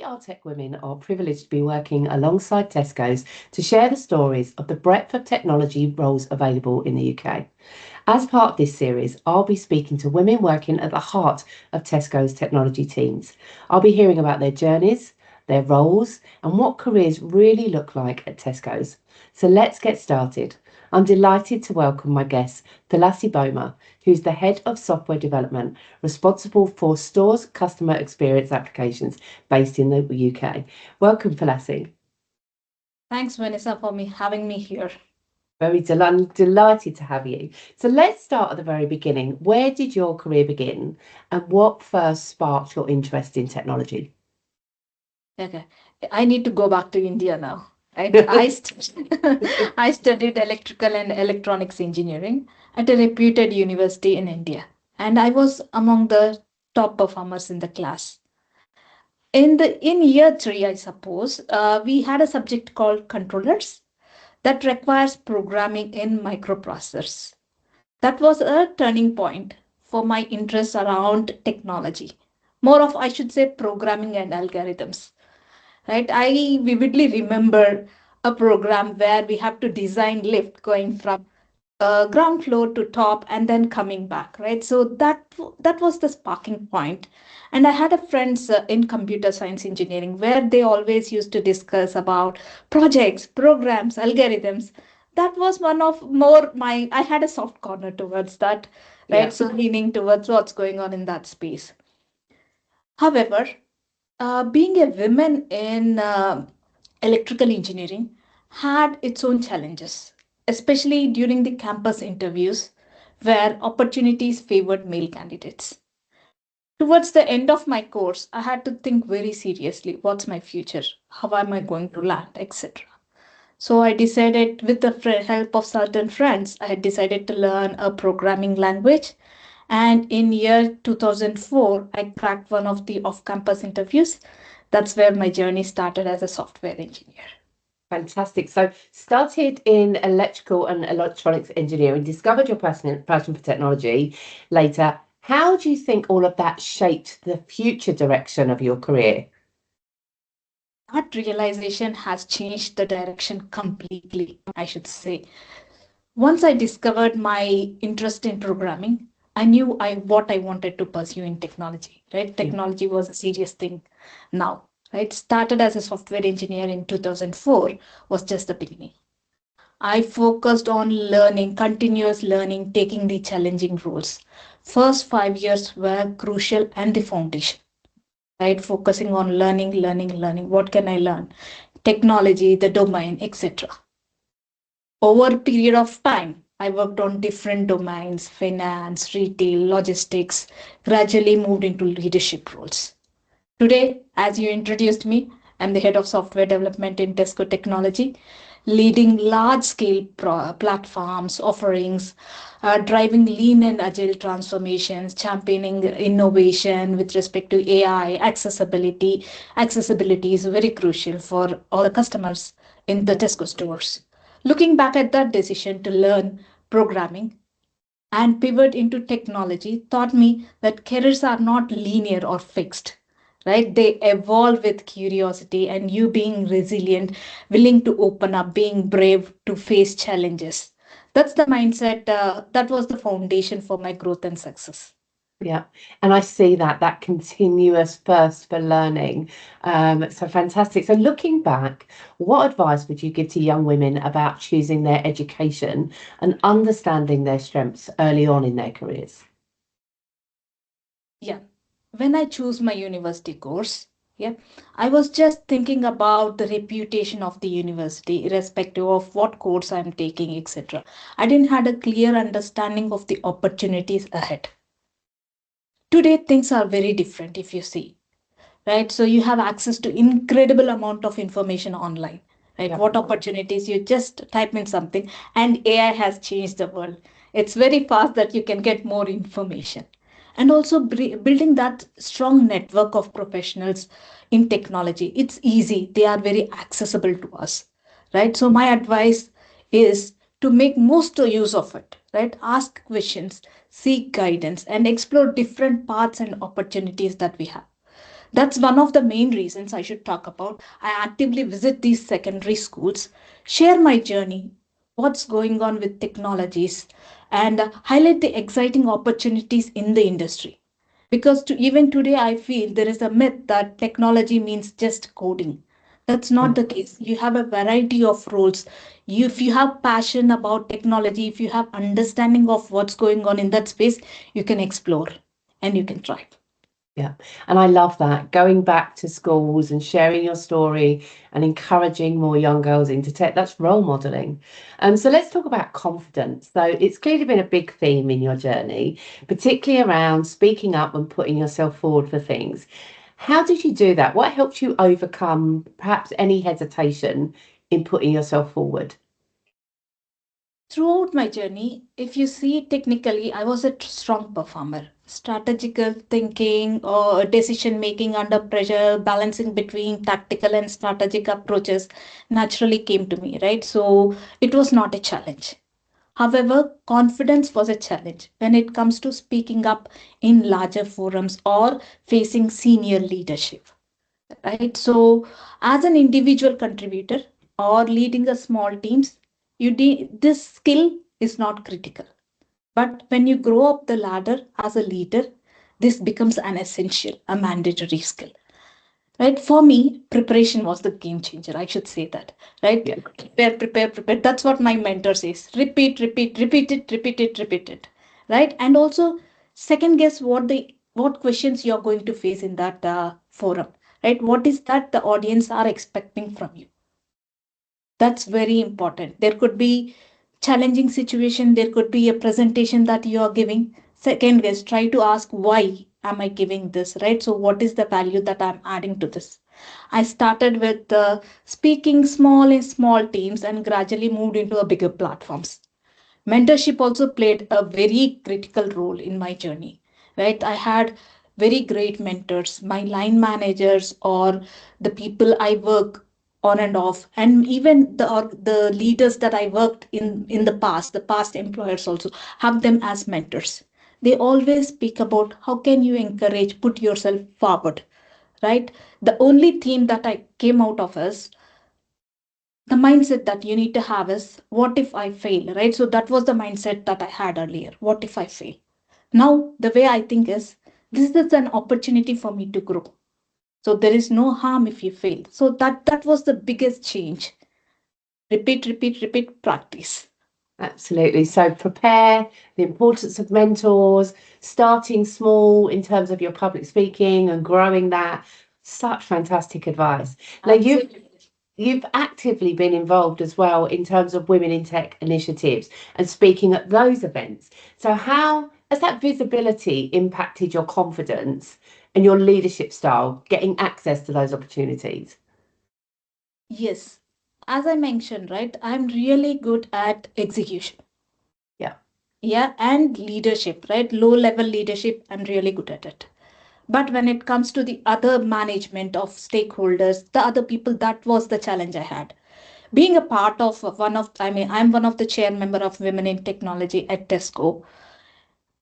WeAreTechWomen are privileged to be working alongside Tesco's to share the stories of the breadth of technology roles available in the UK. As part of this series, I'll be speaking to women working at the heart of Tesco's technology teams. I'll be hearing about their journeys, their roles, and what careers really look like at Tesco's. So let's get started. I'm delighted to welcome my guest, Thulasi Bomma, who's the Head of Software Development, responsible for stores customer experience applications based in the UK. Welcome, Thulasi. Thanks, Vanessa, for having me here. I'm delighted to have you. So let's start at the very beginning. Where did your career begin and what first sparked your interest in technology? Okay, I need to go back to India now. Right? I studied electrical and electronics engineering at a reputed university in India, and I was among the top performers in the class. In year three, I suppose, we had a subject called controllers that requires programming in microprocessors. That was a turning point for my interest around technology. More of, I should say, programming and algorithms. Right? I vividly remember a program where we have to design lift going from ground floor to top and then coming back, right? So that was the sparking point. And I had a friends in computer science engineering where they always used to discuss about projects, programs, algorithms. That was one of more my I had a soft corner towards that, Yeah. right? So leaning towards what's going on in that space. However, being a woman in electrical engineering had its own challenges, especially during the campus interviews where opportunities favored male candidates. Towards the end of my course, I had to think very seriously what's my future? How am I going to land, etc. So I decided, with the help of certain friends, I had decided to learn a programming language. And in year 2004, I cracked one of the off-campus interviews. That's where my journey started as a software engineer. Fantastic. So started in electrical and electronics engineering, discovered your passion for technology later. How do you think all of that shaped the future direction of your career? That realization has changed the direction completely, I should say. Once I discovered my interest in programming, I knew what I wanted to pursue in technology, right? Yeah. Technology was a serious thing now, right? Started as a software engineer in 2004 was just the beginning. I focused on learning, continuous learning, taking the challenging roles. First 5 years were crucial and the foundation, right? Focusing on learning, learning, learning. What can I learn? Technology, the domain, etc. Over a period of time, I worked on different domains, finance, retail, logistics, gradually moved into leadership roles. Today, as you introduced me, I'm the head of software development in Tesco Technology, leading large scale platforms, offerings, driving lean and agile transformations, championing innovation with respect to AI, accessibility. Accessibility is very crucial for all the customers in the Tesco stores. Looking back at that decision to learn programming and pivot into technology taught me that careers are not linear or fixed, right? They evolve with curiosity and you being resilient, willing to open up, being brave to face challenges. That's the mindset. That was the foundation for my growth and success. Yeah, and I see that continuous thirst for learning. So fantastic. So looking back, what advice would you give to young women about choosing their education and understanding their strengths early on in their careers? Yeah. When I choose my university course, yeah, I was just thinking about the reputation of the university, irrespective of what course I'm taking, etc. I didn't had a clear understanding of the opportunities ahead. Today, things are very different if you see, right? So you have access to incredible amount of information online, right? Yeah. What opportunities you just type in something and AI has changed the world. It's very fast that you can get more information. And also building that strong network of professionals in technology. It's easy. They are very accessible to us, right? So my advice is to make most use of it, right? Ask questions, seek guidance, and explore different paths and opportunities that we have. That's one of the main reasons I should talk about. I actively visit these secondary schools, share my journey, what's going on with technologies, and highlight the exciting opportunities in the industry. Because even today, I feel there is a myth that technology means just coding. That's not Yeah. the case. You have a variety of roles. If you have passion about technology, if you have understanding of what's going on in that space, you can explore and you can try. Yeah, and I love that going back to schools and sharing your story and encouraging more young girls into tech. That's role modeling. So let's talk about confidence. So it's clearly been a big theme in your journey, particularly around speaking up and putting yourself forward for things. How did you do that? What helped you overcome perhaps any hesitation in putting yourself forward? Throughout my journey, if you see technically, I was a strong performer. Strategical thinking or decision making under pressure, balancing between tactical and strategic approaches naturally came to me, right? So it was not a challenge. However, confidence was a challenge when it comes to speaking up in larger forums or facing senior leadership, right? So as an individual contributor or leading a small teams, this skill is not critical. But when you grow up the ladder as a leader, this becomes an essential, a mandatory skill. Right? For me, preparation was the game changer. I should say that. Right? Yeah. Prepare, prepare, prepare. That's what my mentor says. Repeat, repeat, repeat it, repeat it, repeat it. Right? And also second guess what questions you're going to face in that forum. Right? What is that the audience are expecting from you? That's very important. There could be challenging situation, there could be a presentation that you are giving. Second guess, try to ask why am I giving this, right? So what is the value that I'm adding to this? I started with speaking small in small teams and gradually moved into a bigger platforms. Mentorship also played a very critical role in my journey, right? I had very great mentors, my line managers or the people I work on and off, and even the leaders that I worked in the past employers also have them as mentors. They always speak about how can you encourage, put yourself forward, right? The only theme that I came out of is the mindset that you need to have is what if I fail, right? So that was the mindset that I had earlier. What if I fail? Now the way I think is this is an opportunity for me to grow. So there is no harm if you fail. So that was the biggest change. Repeat, repeat, repeat, practice. Absolutely. So prepare, the importance of mentors, starting small in terms of your public speaking and growing that. Such fantastic advice. Now Absolutely. you've actively been involved as well in terms of women in tech initiatives and speaking at those events. So how has that visibility impacted your confidence and your leadership style, getting access to those opportunities? Yes. As I mentioned, right, I'm really good at execution. Yeah. Yeah, and leadership, right? Low level leadership, I'm really good at it. But when it comes to the other management of stakeholders, the other people, that was the challenge I had. Being a part of I'm one of the chair member of Women in Technology at Tesco.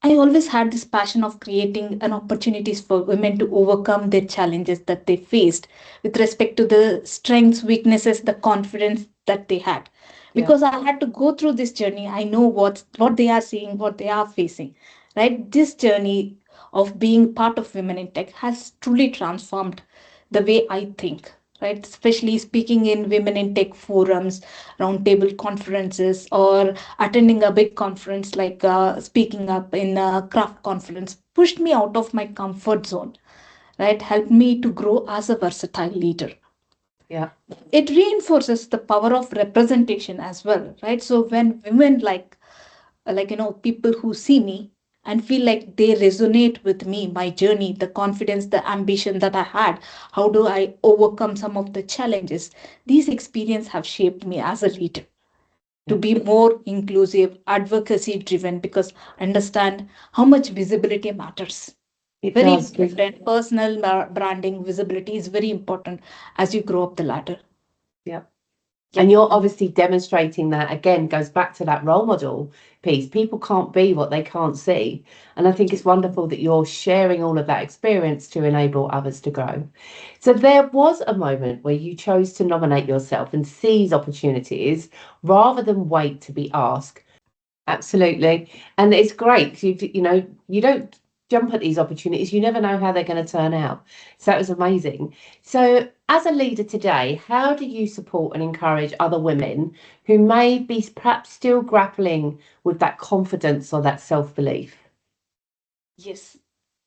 I always had this passion of creating an opportunities for women to overcome their challenges that they faced with respect to the strengths, weaknesses, the confidence that they had. Yeah. Because I had to go through this journey, I know what they are seeing, what they are facing. Right? This journey of being part of Women in Tech has truly transformed the way I think. Right, especially speaking in women in tech forums, roundtable conferences, or attending a big conference like speaking up in a craft conference pushed me out of my comfort zone, right? Helped me to grow as a versatile leader. Yeah. It reinforces the power of representation as well, right? So when women people who see me and feel like they resonate with me, my journey, the confidence, the ambition that I had, how do I overcome some of the challenges? These experiences have shaped me as a leader to Yeah. be more inclusive, advocacy driven, because understand how much visibility matters. It Very does. important. Branding, visibility is very important as you grow up the ladder. Yeah. And you're obviously demonstrating that, again, goes back to that role model piece. People can't be what they can't see. And I think it's wonderful that you're sharing all of that experience to enable others to grow. So there was a moment where you chose to nominate yourself and seize opportunities rather than wait to be asked. Absolutely. And it's great. You don't jump at these opportunities. You never know how they're going to turn out. So that was amazing. So as a leader today, how do you support and encourage other women who may be perhaps still grappling with that confidence or that self-belief? Yes.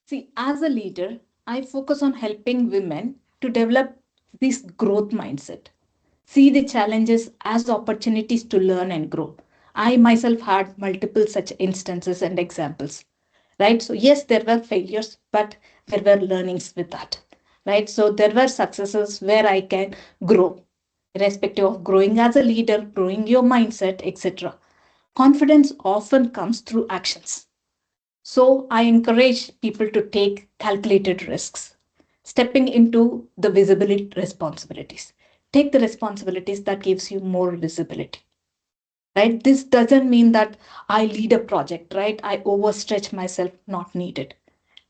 See, as a leader, I focus on helping women to develop this growth mindset. See the challenges as opportunities to learn and grow. I myself had multiple such instances and examples, right? So, yes, there were failures, but there were learnings with that, right? So, there were successes where I can grow, irrespective of growing as a leader, growing your mindset, etc. Confidence often comes through actions. So I encourage people to take calculated risks, stepping into the visibility responsibilities. Take the responsibilities that gives you more visibility, right? This doesn't mean that I lead a project, right? I overstretch myself, not needed.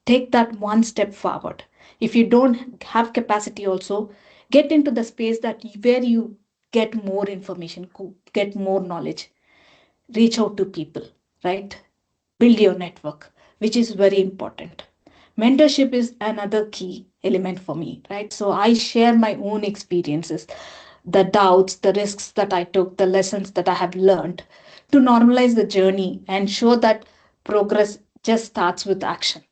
Take that one step forward. If you don't have capacity also, get into the space that where you get more information, get more knowledge, reach out to people, right? Build your network, which is very important. Mentorship is another key element for me, right? So I share my own experiences, the doubts, the risks that I took, the lessons that I have learned to normalize the journey and show that progress just starts with action.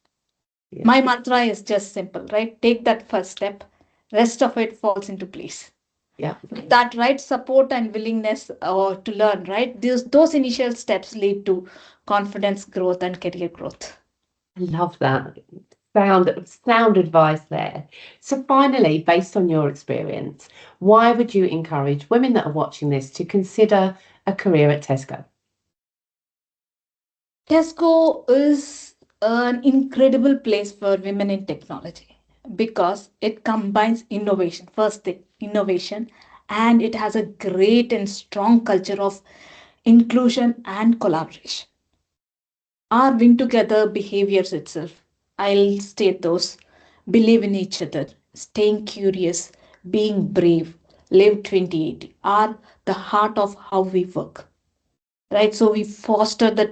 Yeah. My mantra is just simple, right? Take that first step, rest of it falls into place. Yeah. With that right support and willingness to learn, right? Those initial steps lead to confidence growth and career growth. I love that. Sound advice there. So finally, based on your experience, why would you encourage women that are watching this to consider a career at Tesco? Tesco is an incredible place for women in technology because it combines innovation, first thing, innovation, and it has a great and strong culture of inclusion and collaboration. Our win together behaviors itself, I'll state those: believe in each other, staying curious, being brave, live 2080 are the heart of how we work, right? So we foster the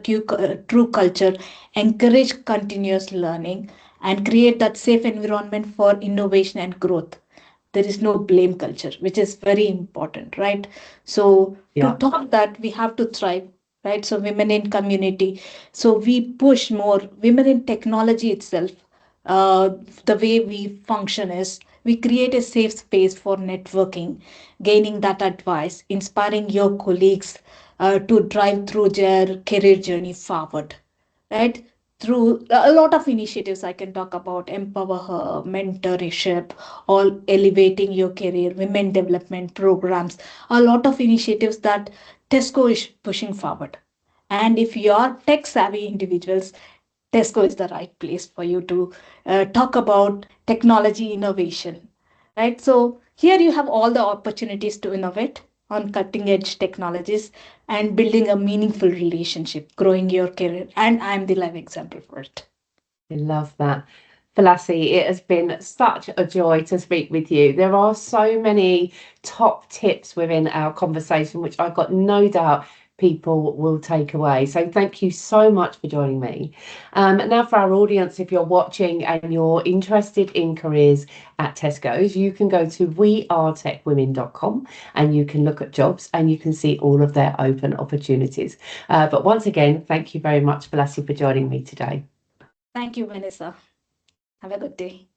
true culture, encourage continuous learning, and create that safe environment for innovation and growth. There is no blame culture, which is very important, right? So to Yeah. talk that we have to thrive, right? So women in community, so we push more women in technology itself. uh, the way we function is we create a safe space for networking, gaining that advice, inspiring your colleagues to drive through their career journey forward, right? Through a lot of initiatives, I can talk about empower her, mentorship, or elevating your career, women development programs, a lot of initiatives that Tesco is pushing forward. And if you are tech savvy individuals, Tesco is the right place for you to talk about technology innovation, right? So here you have all the opportunities to innovate on cutting edge technologies and building a meaningful relationship, growing your career. And I'm the live example for it. I love that. Thulasi, it has been such a joy to speak with you. There are so many top tips within our conversation, which I've got no doubt people will take away. So thank you so much for joining me. Now for our audience, if you're watching and you're interested in careers at Tesco's, you can go to WeAreTechWomen.com and you can look at jobs and you can see all of their open opportunities. But once again, thank you very much, Thulasi, for joining me today. Thank you, Vanessa. Have a good day.